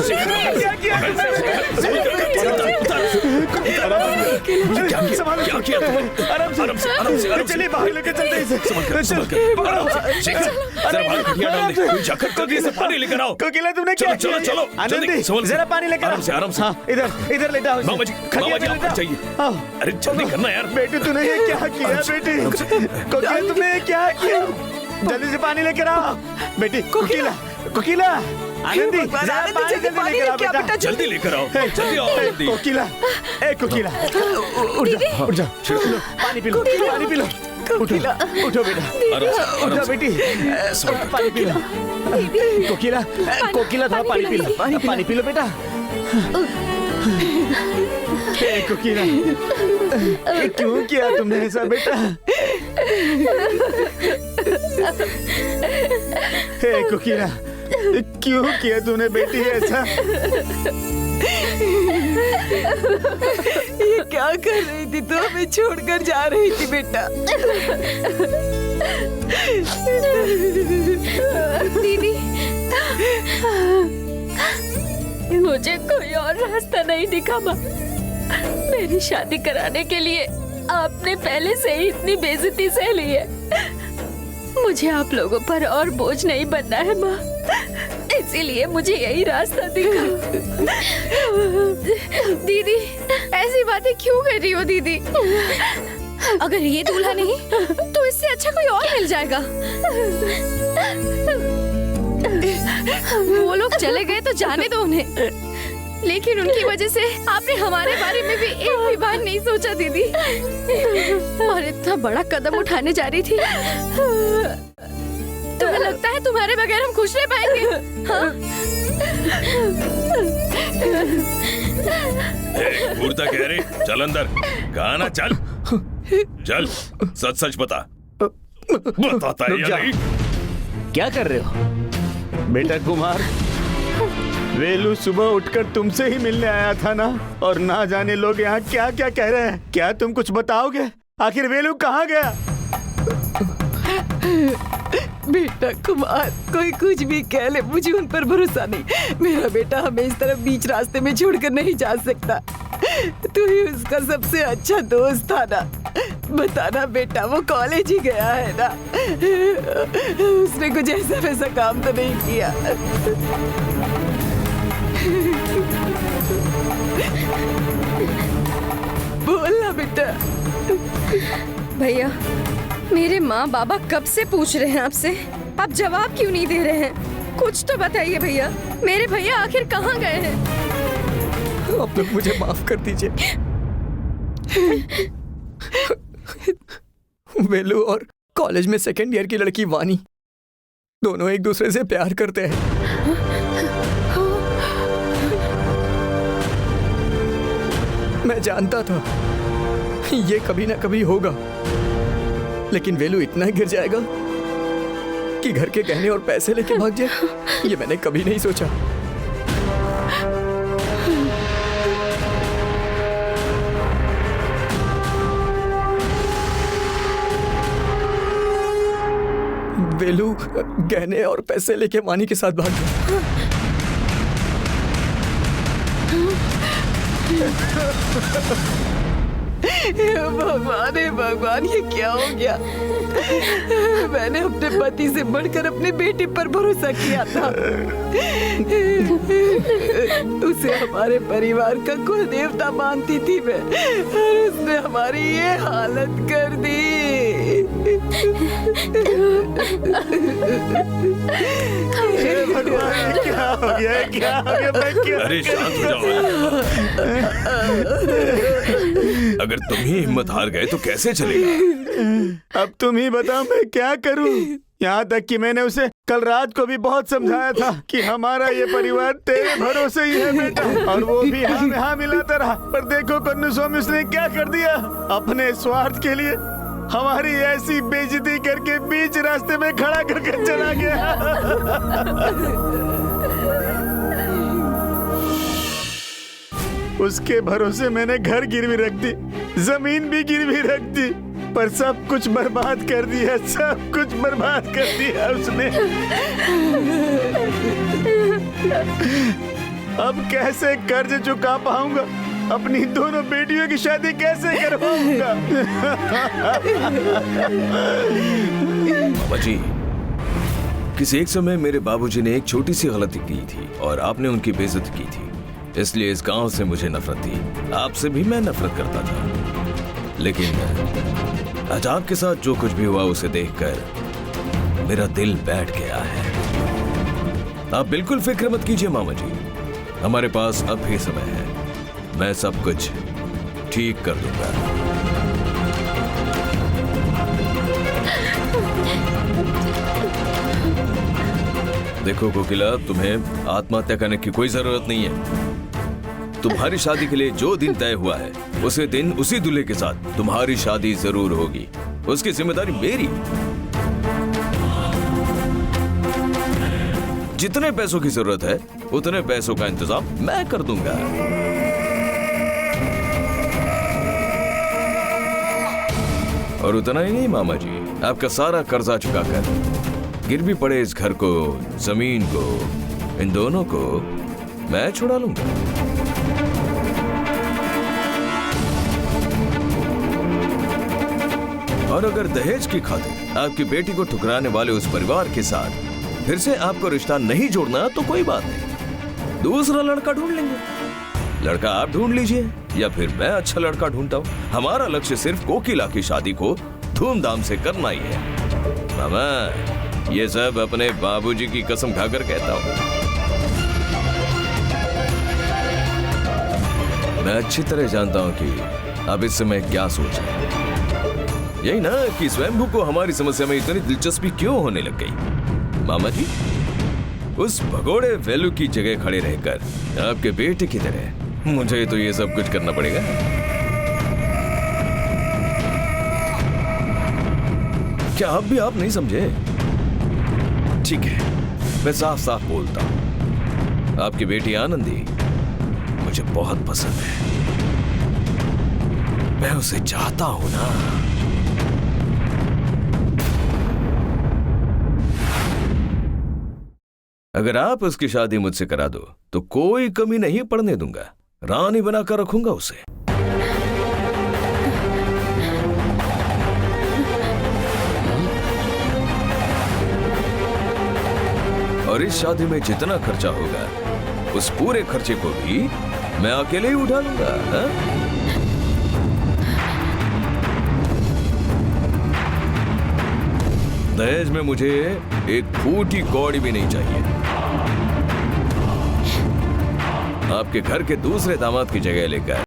क्या किया चलिए बाहर लेके चलते हैं पानी लेकर आओ। कोकिला तुमने क्या चलो चलो आनंदी जरा पानी लेकर आराम से आराम से। इधर इधर लेटा मामा जी आपको चाहिए। अरे जल्दी करना यार। बेटी तूने ये क्या किया बेटी? कोकिला तुमने ये क्या किया? जल्दी से पानी लेकर आओ बेटी। कोकिला कोकिला आनंदी जरा पानी जल्दी लेकर आओ बेटा। जल्दी लेकर आओ। जल्दी आओ आनंदी। कोकिला ए कोकिला उठ जा पानी पी लो पानी पी लो। कोकिला उठो बेटा उठो बेटी पानी पी लो। कोकिला कोकिला थोड़ा पानी पी लो पानी पी लो बेटा। कोकिला क्यों किया तुमने ऐसा बेटा? कोकिला क्यों किया तूने बेटी ऐसा? ये क्या कर रही थी? तो हमें छोड़कर जा रही थी बेटा। दीदी मुझे कोई और रास्ता नहीं दिखा माँ। मेरी शादी कराने के लिए आपने पहले से ही इतनी बेइज्जती सह ली है। मुझे आप लोगों पर और बोझ नहीं बनना है माँ, इसीलिए मुझे यही रास्ता दिखा। दीदी ऐसी बातें क्यों कर रही हो दीदी? अगर ये दूल्हा नहीं तो इससे अच्छा कोई और मिल जाएगा। वो लोग चले गए तो जाने दो उन्हें, लेकिन उनकी वजह से आपने हमारे बारे में भी एक भी बार नहीं सोचा दीदी। और इतना बड़ा कदम उठाने जा रही थी। तुम्हें लगता है तुम्हारे बगैर हम खुश रह पाएंगे? हाँ? मूर्ता कह रही चल अंदर। कहा ना चल चल सच सच बता। बताता है या नहीं? क्या कर रहे हो बेटा कुमार? वेलू सुबह उठकर तुमसे ही मिलने आया था ना, और ना जाने लोग यहाँ क्या क्या कह रहे हैं। क्या तुम कुछ बताओगे? आखिर वेलू कहाँ गया? बेटा कुमार कोई कुछ भी कह ले, मुझे उन पर भरोसा नहीं। मेरा बेटा हमें इस तरफ बीच रास्ते में छोड़कर नहीं जा सकता। तू ही उसका सबसे अच्छा दोस्त था ना। बताना बेटा, वो कॉलेज ही गया है ना, उसने कुछ ऐसा वैसा काम तो नहीं किया। बोलना बेटा। भैया मेरे माँ बाबा कब से पूछ रहे हैं आपसे, आप जवाब क्यों नहीं दे रहे हैं? कुछ तो बताइए भैया, मेरे भैया आखिर कहाँ गए हैं? आप लोग मुझे माफ कर दीजिए। वेलू और कॉलेज में सेकेंड ईयर की लड़की वानी दोनों एक दूसरे से प्यार करते हैं। मैं जानता था ये कभी ना कभी होगा, लेकिन वेलू इतना गिर जाएगा कि घर के गहने और पैसे लेके भाग जाए, ये मैंने कभी नहीं सोचा। वेलू गहने और पैसे लेके वानी के साथ भाग गया। भगवान हे भगवान, ये क्या हो गया? मैंने अपने पति से बढ़कर अपने बेटे पर भरोसा किया था। उसे हमारे परिवार का कुल देवता मानती थी मैं, और उसने हमारी ये हालत कर दी। भगवान क्या हो गया? क्या हो गया? मैं क्या? अरे शांत हो जाओ। अगर तुम ही हिम्मत हार गए तो कैसे चलेगा? अब तुम ही बताओ मैं क्या करूं? यहाँ तक कि मैंने उसे कल रात को भी बहुत समझाया था कि हमारा ये परिवार तेरे भरोसे ही है बेटा, और वो भी हाँ मिलाता रहा। पर देखो कन्नू स्वामी उसने क्या कर दिया, अपने स्वार्थ के लिए हमारी ऐसी बेइज्जती करके बीच रास्ते में खड़ा करके चला गया। उसके भरोसे मैंने घर गिरवी रख दी, जमीन भी गिरवी रख दी, पर सब कुछ बर्बाद कर दिया, सब कुछ बर्बाद कर दिया उसने। अब कैसे कर्ज चुका पाऊंगा? अपनी दोनों बेटियों की शादी कैसे करवाऊंगा? बाबा जी, किसी एक समय मेरे बाबूजी ने एक छोटी सी गलती की थी और आपने उनकी बेइज्जती की थी, इसलिए इस गांव से मुझे नफरत थी। आपसे भी मैं नफरत करता था, लेकिन आज आपके साथ जो कुछ भी हुआ उसे देखकर मेरा दिल बैठ गया है। आप बिल्कुल फिक्र मत कीजिए मामा जी, हमारे पास अब भी समय है, मैं सब कुछ ठीक कर दूंगा। देखो कोकिला, तुम्हें आत्महत्या करने की कोई जरूरत नहीं है। तुम्हारी शादी के लिए जो दिन तय हुआ है उसी दिन उसी दूल्हे के साथ तुम्हारी शादी जरूर होगी। उसकी जिम्मेदारी मेरी। जितने पैसों की जरूरत है उतने पैसों का इंतजाम मैं कर दूंगा। और उतना ही नहीं मामा जी, आपका सारा कर्जा चुकाकर गिरवी पड़े इस घर को, जमीन को, इन दोनों को मैं छुड़ा लूंगा। और अगर दहेज की खातिर आपकी बेटी को ठुकराने वाले उस परिवार के साथ फिर से आपको रिश्ता नहीं जोड़ना तो कोई बात नहीं, दूसरा लड़का ढूंढ लेंगे। लड़का आप ढूंढ लीजिए या फिर मैं अच्छा लड़का ढूंढता हूँ। हमारा लक्ष्य सिर्फ कोकिला की शादी को धूमधाम से करना ही है। मामा, ये सब अपने बाबूजी की कसम खाकर कहता हूँ। मैं अच्छी तरह जानता हूँ कि अब इस समय क्या सोच रहे हैं। यही ना कि स्वयंभू को हमारी समस्या में इतनी दिलचस्पी क्यों होने लग गई। मामा जी, उस भगोड़े वेलू की जगह खड़े रहकर आपके बेटे की तरह मुझे तो ये सब कुछ करना पड़ेगा। क्या अब भी आप नहीं समझे? ठीक है, मैं साफ साफ बोलता हूं, आपकी बेटी आनंदी मुझे बहुत पसंद है। मैं उसे चाहता हूं ना। अगर आप उसकी शादी मुझसे करा दो तो कोई कमी नहीं पड़ने दूंगा, रानी बनाकर रखूंगा उसे। और इस शादी में जितना खर्चा होगा उस पूरे खर्चे को भी मैं अकेले ही उठा लूंगा। दहेज में मुझे एक फूटी कौड़ी भी नहीं चाहिए। आपके घर के दूसरे दामाद की जगह लेकर